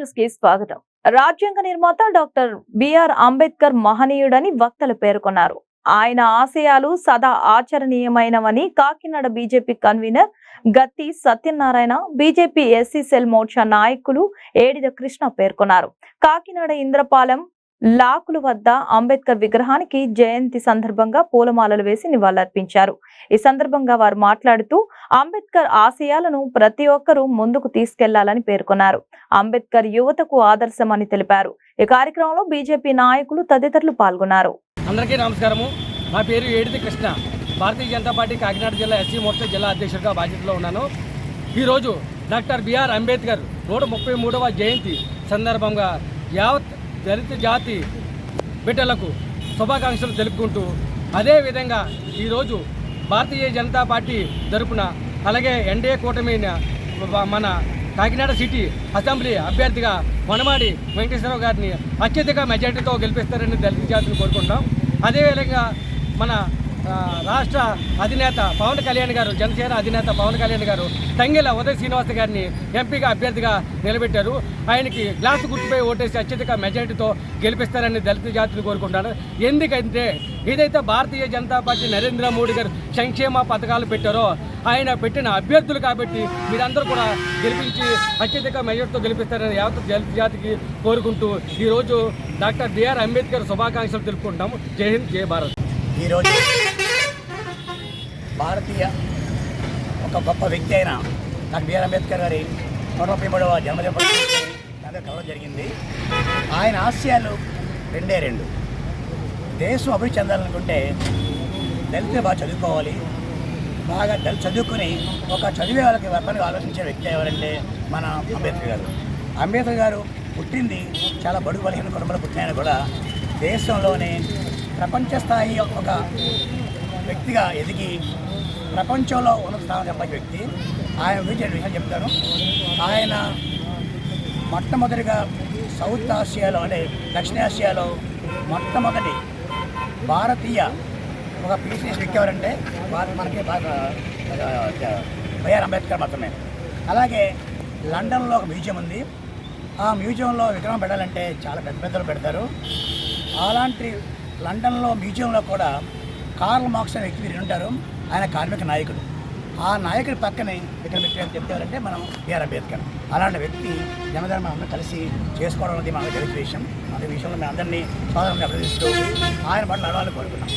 News కి స్వాగతం. రాజ్యాంగ నిర్మాత డాక్టర్ బిఆర్ అంబేద్కర్ మహనీయుడని వక్తలు పేర్కొన్నారు. ఆయన ఆశయాలు సదా ఆచరణీయమైనవని Kakinada BJP convener Gatti Satyanarayana, BJP SC cell Morcha నాయకులు ఏడిద కృష్ణ పేర్కొన్నారు. కాకినాడ ఇంద్రపాలెం లాకుల వద్ద అంబేద్కర్ విగ్రహానికి జయంతి సందర్భంగా పూలమాలలు వేసి నివాళులర్పించారు. ఈ సందర్భంగా వారు మాట్లాడుతూ అంబేద్కర్ ఆశయాలను ప్రతి ఒక్కరూ ముందుకు తీసుకెళ్లాలని పేర్కొన్నారు. అంబేద్కర్ యువతకు ఆదర్శమని తెలిపారు. ఈ కార్యక్రమంలో బీజేపీ నాయకులు తదితరులు పాల్గొన్నారు. అందరికీ నమస్కారము. నా పేరు ఏడిది కృష్ణ. భారతీయ జనతా పార్టీ కాకినాడ జిల్లా ఎస్సీ మోర్చా జిల్లా అధ్యక్షుడిగా బాధ్యతలో ఉన్నాను. ఈరోజు డాక్టర్ బిఆర్ అంబేద్కర్ 133వ జయంతి సందర్భంగా యావత్ దళిత జాతి బిడ్డలకు శుభాకాంక్షలు తెలుపుకుంటూ, అదేవిధంగా ఈరోజు భారతీయ జనతా పార్టీ తరపున అలాగే ఎన్డీఏ కూటమి మన కాకినాడ సిటీ అసెంబ్లీ అభ్యర్థిగా వనమాడి వెంకటేశ్వరరావు గారిని అత్యధిక మెజార్టీతో గెలిపిస్తారని దళిత జాతిని కోరుకుంటాం. అదేవిధంగా మన రాష్ట్ర అధినేత పవన్ కళ్యాణ్ గారు, జనసేన అధినేత పవన్ కళ్యాణ్ గారు తంగెల ఉదయ్ శ్రీనివాస్ గారిని ఎంపీగా అభ్యర్థిగా నిలబెట్టారు. ఆయనకి గ్లాసు గుర్తుపై ఓటేసి అత్యధిక మెజార్టీతో గెలిపిస్తారని దళిత జాతిని కోరుకుంటాను. ఎందుకంటే ఏదైతే భారతీయ జనతా పార్టీ నరేంద్ర మోడీ గారు సంక్షేమ పథకాలు పెట్టారో ఆయన పెట్టిన అభ్యర్థులు కాబట్టి మీరందరూ కూడా గెలిపించి అత్యధిక మెజార్టీతో గెలిపిస్తారని యావత్ దళిత జాతికి కోరుకుంటూ ఈరోజు డాక్టర్ బిఆర్ అంబేద్కర్ శుభాకాంక్షలు తెలుపుకుంటాము. జై హింద్, జై భారత్. ఈరోజు భారతీయ ఒక గొప్ప వ్యక్తి అయిన డాక్టర్ బిఆర్ అంబేద్కర్ గారి 133వ జన్మదిన కలవడం జరిగింది. ఆయన ఆశయాలు రెండు. దేశం అభివృద్ధి చెందాలనుకుంటే దళితులు బాగా చదువుకోవాలి. బాగా చదువుకుని ఒక చదివే వాళ్ళకి వర్గానికి ఆలోచించే వ్యక్తి ఎవరంటే మన అంబేద్కర్ గారు. అంబేద్కర్ గారు పుట్టింది చాలా బడుగు బలహీన కుటుంబంలో పుట్టిన కూడా దేశంలోనే ప్రపంచ స్థాయి ఒక వ్యక్తిగా ఎదిగి ప్రపంచంలో ఉన్నత స్థానం సంపాదించే వ్యక్తి. ఆయన గురించి విషయం చెప్తాను. ఆయన మొట్టమొదటిగా సౌత్ ఆసియాలో అంటే దక్షిణాసియాలో మొట్టమొదటి భారతీయ ఒక పీసీ వ్యక్తి ఎవరంటే మనకి బిఆర్ అంబేద్కర్ మాత్రమే. అలాగే లండన్లో ఒక మ్యూజియం ఉంది. ఆ మ్యూజియంలో విగ్రహం పెట్టాలంటే చాలా పెద్దలు పెడతారు. అలాంటి లండన్లో మ్యూజియంలో కూడా కార్ల్ మార్క్స్ అనే వ్యక్తి మీరు ఉంటారు. ఆయన కార్మిక నాయకుడు. ఆ నాయకుడి పక్కనే ఇక్కడ వ్యక్తి చెప్తారంటే మనం బిఆర్ అంబేద్కర్. అలాంటి వ్యక్తి జన్మదినం మనం అందరం కలిసి చేసుకోవడం అనేది మనకు తెలిసిన విషయం. అదే విషయంలో మేము అందరినీ సోదరుని అభినందిస్తూ ఆయన పట్ల నడవాలని కోరుకున్నాం.